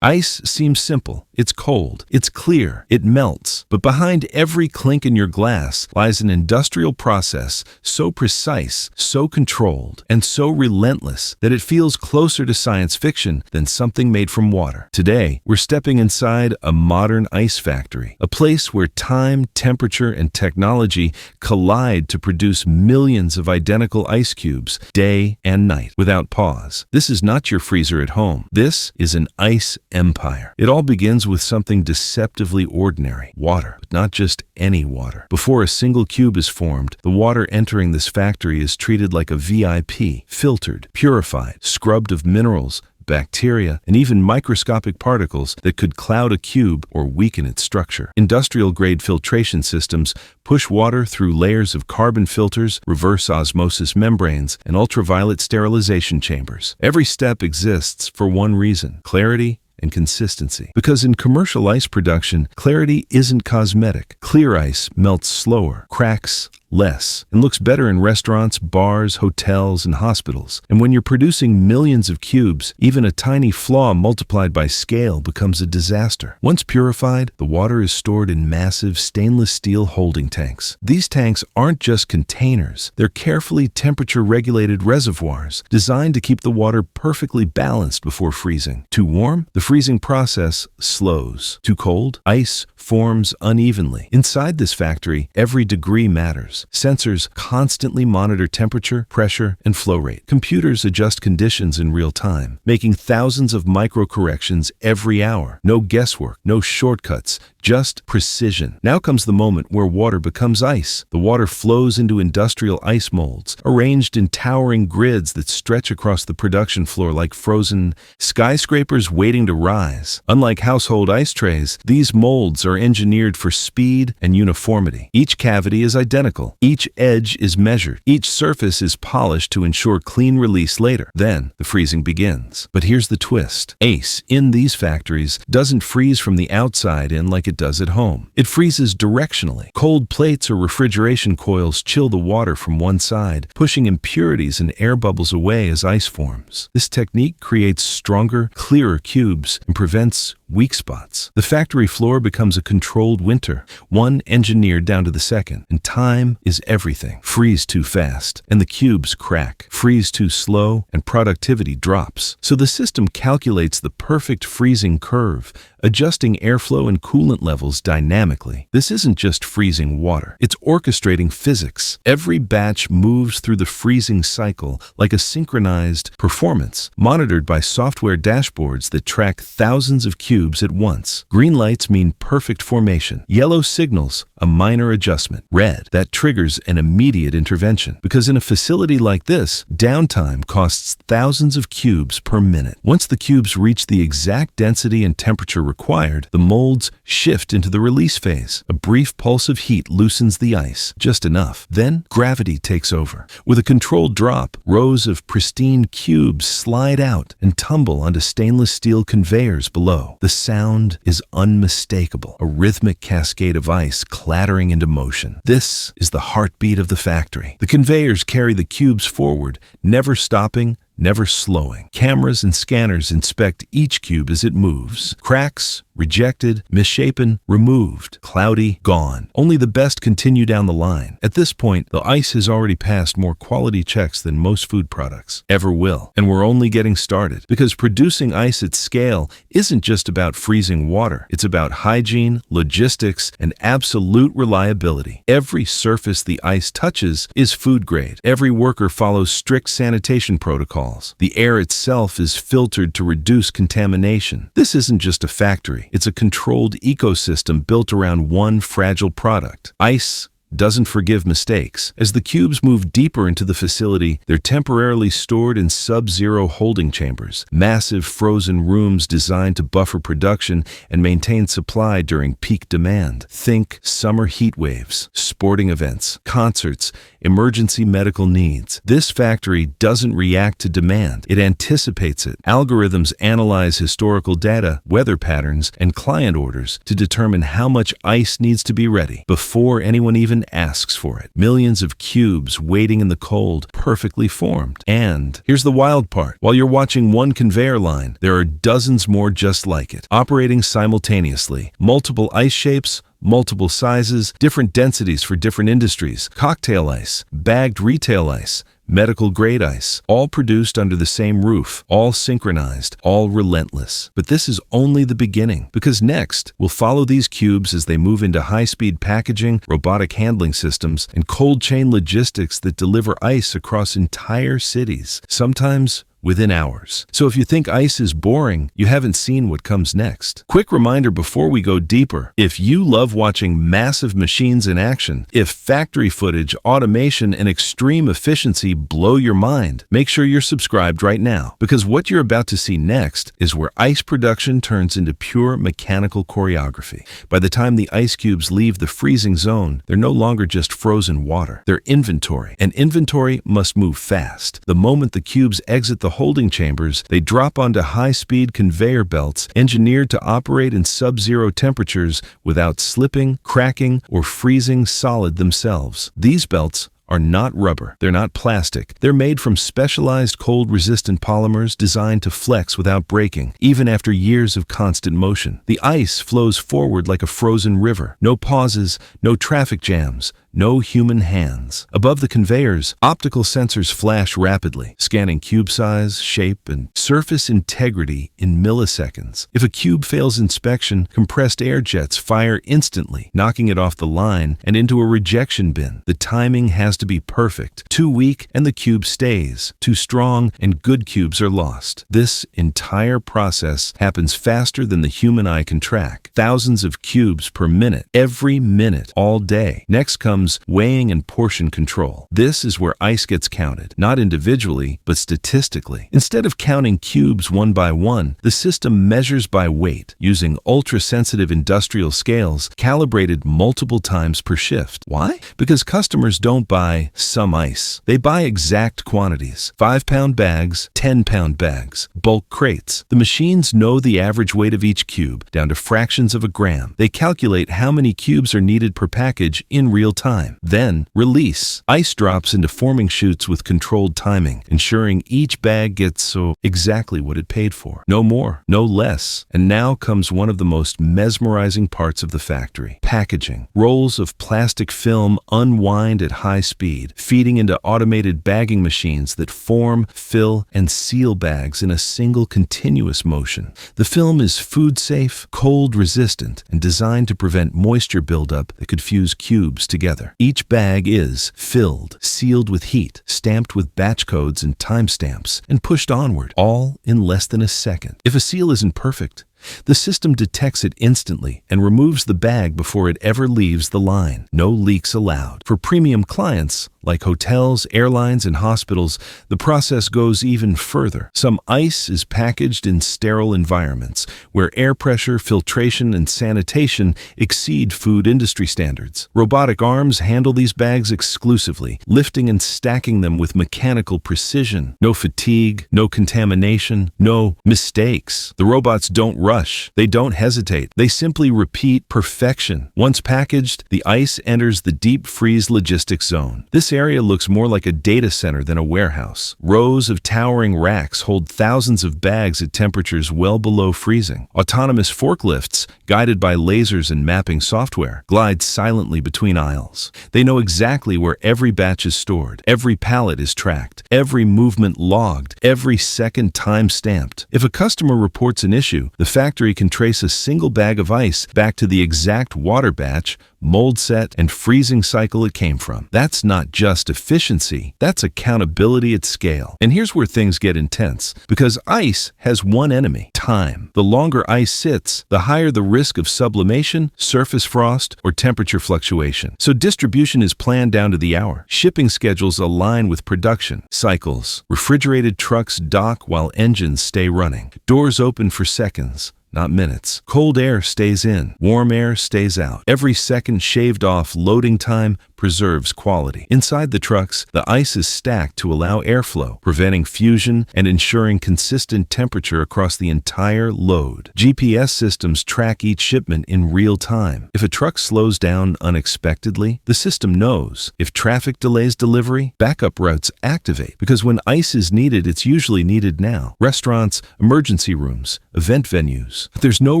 Ice seems simple. It's cold. It's clear. It melts. But behind every clink in your glass lies an industrial process so precise, so controlled, and so relentless that it feels closer to science fiction than something made from water. Today, we're stepping inside a modern ice factory, a place where time, temperature, and technology collide to produce millions of identical ice cubes day and night without pause. This is not your freezer at home. This is an ice empire. It all begins with something deceptively ordinary: water. But not just any water. Before a single cube is formed, the water entering this factory is treated like a VIP, filtered, purified, scrubbed of minerals, bacteria, and even microscopic particles that could cloud a cube or weaken its structure. Industrial-grade filtration systems push water through layers of carbon filters, reverse osmosis membranes, and ultraviolet sterilization chambers. Every step exists for one reason: clarity and consistency. Because in commercial ice production, clarity isn't cosmetic. Clear ice melts slower, cracks less, and looks better in restaurants, bars, hotels, and hospitals. And when you're producing millions of cubes, even a tiny flaw multiplied by scale becomes a disaster. Once purified, the water is stored in massive stainless steel holding tanks. These tanks aren't just containers. They're carefully temperature-regulated reservoirs designed to keep the water perfectly balanced before freezing. Too warm? The freezing process slows. Too cold? Ice forms unevenly. Inside this factory, every degree matters. Sensors constantly monitor temperature, pressure, and flow rate. Computers adjust conditions in real time, making thousands of micro-corrections every hour. No guesswork, no shortcuts, just precision. Now comes the moment where water becomes ice. The water flows into industrial ice molds, arranged in towering grids that stretch across the production floor like frozen skyscrapers waiting to rise. Unlike household ice trays, these molds are engineered for speed and uniformity. Each cavity is identical. Each edge is measured. Each surface is polished to ensure clean release later. Then the freezing begins. But here's the twist. Ice in these factories doesn't freeze from the outside in like it does at home. It freezes directionally. Cold plates or refrigeration coils chill the water from one side, pushing impurities and air bubbles away as ice forms. This technique creates stronger, clearer cubes and prevents weak spots. The factory floor becomes a controlled winter, one engineered down to the second. And time is everything. Freeze too fast, and the cubes crack. Freeze too slow, and productivity drops. So the system calculates the perfect freezing curve, adjusting airflow and coolant levels dynamically. This isn't just freezing water. It's orchestrating physics. Every batch moves through the freezing cycle like a synchronized performance, monitored by software dashboards that track thousands of cubes at once. Green lights mean perfect formation. Yellow signals a minor adjustment. Red, that triggers an immediate intervention. Because in a facility like this, downtime costs thousands of cubes per minute. Once the cubes reach the exact density and temperature required, the molds shift into the release phase. A brief pulse of heat loosens the ice, just enough. Then gravity takes over. With a controlled drop, rows of pristine cubes slide out and tumble onto stainless steel conveyors below. The sound is unmistakable, a rhythmic cascade of ice clattering into motion. This is the heartbeat of the factory. The conveyors carry the cubes forward, never stopping, never slowing. Cameras and scanners inspect each cube as it moves. Cracks, rejected, misshapen, removed, cloudy, gone. Only the best continue down the line. At this point, the ice has already passed more quality checks than most food products ever will. And we're only getting started. Because producing ice at scale isn't just about freezing water. It's about hygiene, logistics, and absolute reliability. Every surface the ice touches is food grade. Every worker follows strict sanitation protocols. The air itself is filtered to reduce contamination. This isn't just a factory. It's a controlled ecosystem built around one fragile product. Ice doesn't forgive mistakes. As the cubes move deeper into the facility, they're temporarily stored in sub-zero holding chambers, massive frozen rooms designed to buffer production and maintain supply during peak demand. Think summer heat waves, sporting events, concerts, emergency medical needs. This factory doesn't react to demand. It anticipates it. Algorithms analyze historical data, weather patterns, and client orders to determine how much ice needs to be ready before anyone even even asks for it. Millions of cubes waiting in the cold, perfectly formed. And here's the wild part. While you're watching one conveyor line, there are dozens more just like it, operating simultaneously. Multiple ice shapes, multiple sizes, different densities for different industries. Cocktail ice, bagged retail ice, medical grade ice, all produced under the same roof, all synchronized, all relentless. But this is only the beginning, because next, we'll follow these cubes as they move into high-speed packaging, robotic handling systems, and cold chain logistics that deliver ice across entire cities, sometimes within hours. So if you think ice is boring, you haven't seen what comes next. Quick reminder before we go deeper, if you love watching massive machines in action, if factory footage, automation, and extreme efficiency blow your mind, make sure you're subscribed right now, because what you're about to see next is where ice production turns into pure mechanical choreography. By the time the ice cubes leave the freezing zone, they're no longer just frozen water. They're inventory, and inventory must move fast. The moment the cubes exit the holding chambers, they drop onto high-speed conveyor belts engineered to operate in sub-zero temperatures without slipping, cracking, or freezing solid themselves. These belts are not rubber. They're not plastic. They're made from specialized cold-resistant polymers designed to flex without breaking, even after years of constant motion. The ice flows forward like a frozen river. No pauses, no traffic jams, no human hands. Above the conveyors, optical sensors flash rapidly, scanning cube size, shape, and surface integrity in milliseconds. If a cube fails inspection, compressed air jets fire instantly, knocking it off the line and into a rejection bin. The timing has to be perfect. Too weak, and the cube stays. Too strong, and good cubes are lost. This entire process happens faster than the human eye can track. Thousands of cubes per minute, every minute, all day. Next comes weighing and portion control. This is where ice gets counted, not individually, but statistically. Instead of counting cubes one by one, the system measures by weight, using ultra-sensitive industrial scales calibrated multiple times per shift. Why? Because customers don't buy some ice. They buy exact quantities: 5-pound bags, 10-pound bags, bulk crates. The machines know the average weight of each cube, down to fractions of a gram. They calculate how many cubes are needed per package in real time. Then, release. Ice drops into forming chutes with controlled timing, ensuring each bag gets exactly what it paid for. No more, no less. And now comes one of the most mesmerizing parts of the factory: packaging. Rolls of plastic film unwind at high speed, feeding into automated bagging machines that form, fill, and seal bags in a single continuous motion. The film is food-safe, cold-resistant, and designed to prevent moisture buildup that could fuse cubes together. Each bag is filled, sealed with heat, stamped with batch codes and timestamps, and pushed onward, all in less than a second. If a seal isn't perfect, the system detects it instantly and removes the bag before it ever leaves the line. No leaks allowed. For premium clients, like hotels, airlines, and hospitals, the process goes even further. Some ice is packaged in sterile environments, where air pressure, filtration, and sanitation exceed food industry standards. Robotic arms handle these bags exclusively, lifting and stacking them with mechanical precision. No fatigue, no contamination, no mistakes. The robots don't rush. They don't hesitate. They simply repeat perfection. Once packaged, the ice enters the deep freeze logistics zone. This area looks more like a data center than a warehouse. Rows of towering racks hold thousands of bags at temperatures well below freezing. Autonomous forklifts, guided by lasers and mapping software, glide silently between aisles. They know exactly where every batch is stored, every pallet is tracked, every movement logged, every second time-stamped. If a customer reports an issue, the factory can trace a single bag of ice back to the exact water batch, mold set, and freezing cycle it came from. That's not just efficiency, that's accountability at scale. And here's where things get intense, because ice has one enemy: time. The longer ice sits, the higher the risk of sublimation, surface frost, or temperature fluctuation. So distribution is planned down to the hour. Shipping schedules align with production cycles. Refrigerated trucks dock while engines stay running. Doors open for seconds. not minutes. Cold air stays in, warm air stays out. Every second shaved off loading time preserves quality. Inside the trucks, the ice is stacked to allow airflow, preventing fusion and ensuring consistent temperature across the entire load. GPS systems track each shipment in real time. If a truck slows down unexpectedly, the system knows. If traffic delays delivery, backup routes activate, because when ice is needed, it's usually needed now. Restaurants, emergency rooms, event venues. There's no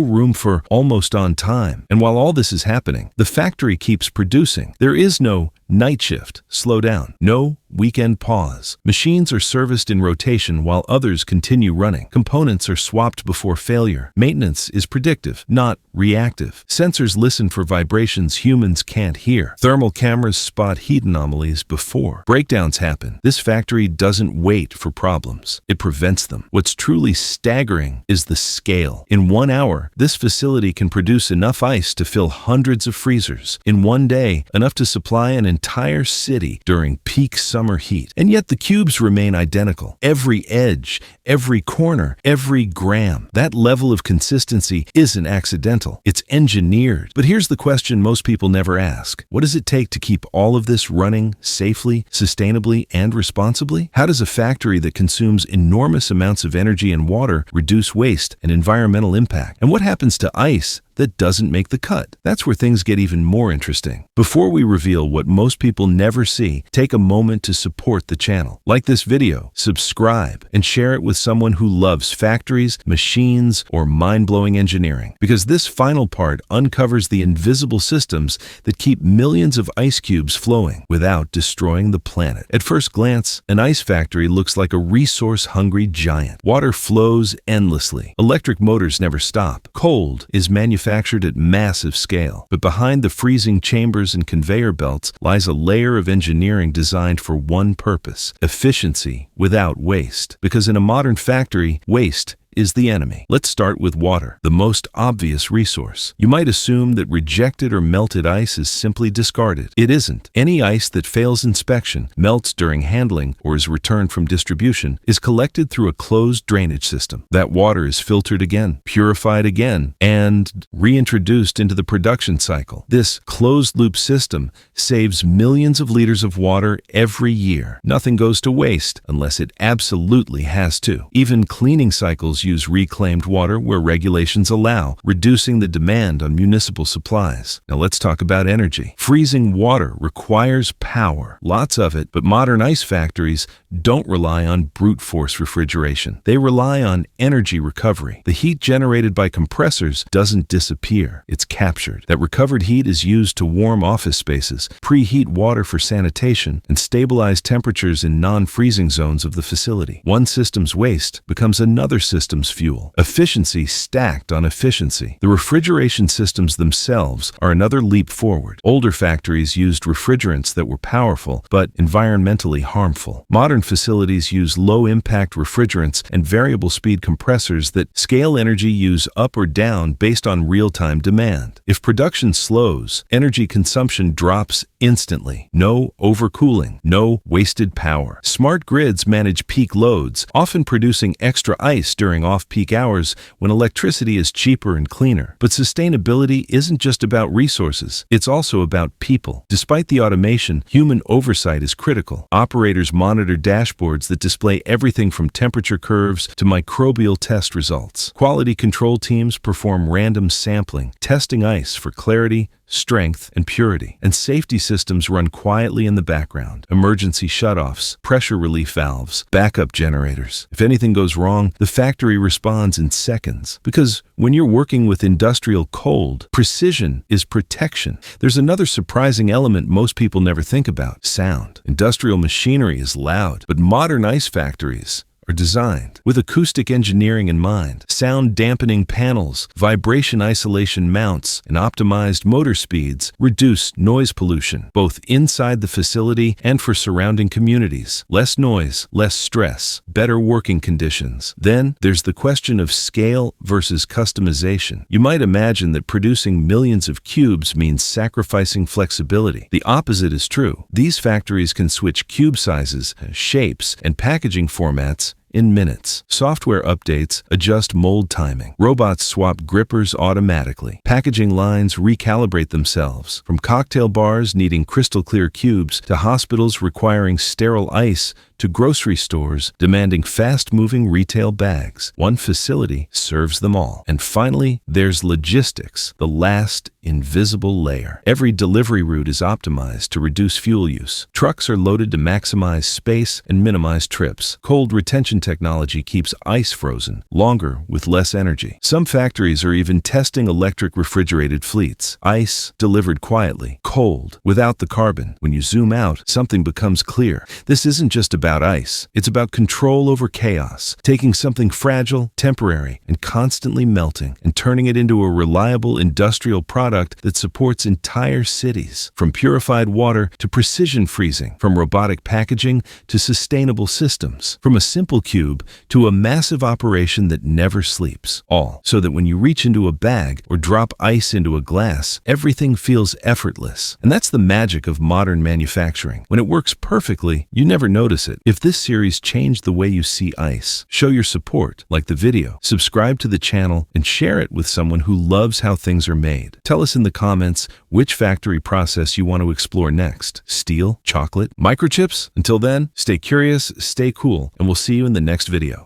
room for almost on time. And while all this is happening, the factory keeps producing. There is no night shift, slow down, no weekend pause. Machines are serviced in rotation while others continue running. Components are swapped before failure. Maintenance is predictive, not reactive. Sensors listen for vibrations humans can't hear. Thermal cameras spot heat anomalies before breakdowns happen. This factory doesn't wait for problems. It prevents them. What's truly staggering is the scale. In 1 hour, this facility can produce enough ice to fill hundreds of freezers. In 1 day, enough to supply an entire city during peak summer heat. And yet the cubes remain identical. Every edge, every corner, every gram. That level of consistency isn't accidental. It's engineered. But here's the question most people never ask. What does it take to keep all of this running safely, sustainably, and responsibly? How does a factory that consumes enormous amounts of energy and water reduce waste and environmental impact? And what happens to ice that doesn't make the cut? That's where things get even more interesting. Before we reveal what most people never see, take a moment to support the channel. Like this video, subscribe, and share it with someone who loves factories, machines, or mind-blowing engineering. Because this final part uncovers the invisible systems that keep millions of ice cubes flowing without destroying the planet. At first glance, an ice factory looks like a resource-hungry giant. Water flows endlessly. Electric motors never stop. Cold is manufactured at massive scale. But behind the freezing chambers and conveyor belts lies a layer of engineering designed for one purpose: efficiency without waste. Because in a modern factory, waste is the enemy. Let's start with water, the most obvious resource. You might assume that rejected or melted ice is simply discarded. It isn't. Any ice that fails inspection, melts during handling, or is returned from distribution is collected through a closed drainage system. That water is filtered again, purified again, and reintroduced into the production cycle. This closed-loop system saves millions of liters of water every year. Nothing goes to waste unless it absolutely has to. Even cleaning cycles use reclaimed water where regulations allow, reducing the demand on municipal supplies. Now let's talk about energy. Freezing water requires power, lots of it, but modern ice factories don't rely on brute force refrigeration. They rely on energy recovery. The heat generated by compressors doesn't disappear, it's captured. That recovered heat is used to warm office spaces, preheat water for sanitation, and stabilize temperatures in non-freezing zones of the facility. One system's waste becomes another system's fuel. Efficiency stacked on efficiency. The refrigeration systems themselves are another leap forward. Older factories used refrigerants that were powerful but environmentally harmful. Modern facilities use low-impact refrigerants and variable-speed compressors that scale energy use up or down based on real-time demand. If production slows, energy consumption drops instantly. No overcooling, no wasted power. Smart grids manage peak loads, often producing extra ice during off-peak hours when electricity is cheaper and cleaner. But sustainability isn't just about resources, it's also about people. Despite the automation, human oversight is critical. Operators monitor dashboards that display everything from temperature curves to microbial test results. Quality control teams perform random sampling, testing ice for clarity, strength, and purity. And safety systems run quietly in the background. Emergency shutoffs, pressure relief valves, backup generators. If anything goes wrong, the factory responds in seconds. Because when you're working with industrial cold, precision is protection. There's another surprising element most people never think about: sound. Industrial machinery is loud, but modern ice factories are designed with acoustic engineering in mind. Sound dampening panels, vibration isolation mounts, and optimized motor speeds reduce noise pollution, both inside the facility and for surrounding communities. Less noise, less stress, better working conditions. Then there's the question of scale versus customization. You might imagine that producing millions of cubes means sacrificing flexibility. The opposite is true. These factories can switch cube sizes, shapes, and packaging formats in minutes. Software updates adjust mold timing. Robots swap grippers automatically. Packaging lines recalibrate themselves. From cocktail bars needing crystal clear cubes to hospitals requiring sterile ice to grocery stores demanding fast-moving retail bags. One facility serves them all. And finally, there's logistics, the last invisible layer. Every delivery route is optimized to reduce fuel use. Trucks are loaded to maximize space and minimize trips. Cold retention technology keeps ice frozen longer with less energy. Some factories are even testing electric refrigerated fleets. Ice delivered quietly, cold, without the carbon. When you zoom out, something becomes clear. This isn't just about ice. It's about control over chaos, taking something fragile, temporary, and constantly melting, and turning it into a reliable industrial product that supports entire cities. From purified water to precision freezing, from robotic packaging to sustainable systems, from a simple cube to a massive operation that never sleeps. All so that when you reach into a bag or drop ice into a glass, everything feels effortless. And that's the magic of modern manufacturing. When it works perfectly, you never notice it. If this series changed the way you see ice, show your support, like the video, subscribe to the channel, and share it with someone who loves how things are made. Tell us in the comments which factory process you want to explore next. Steel, chocolate, microchips? Until then, stay curious, stay cool, and we'll see you in the next video.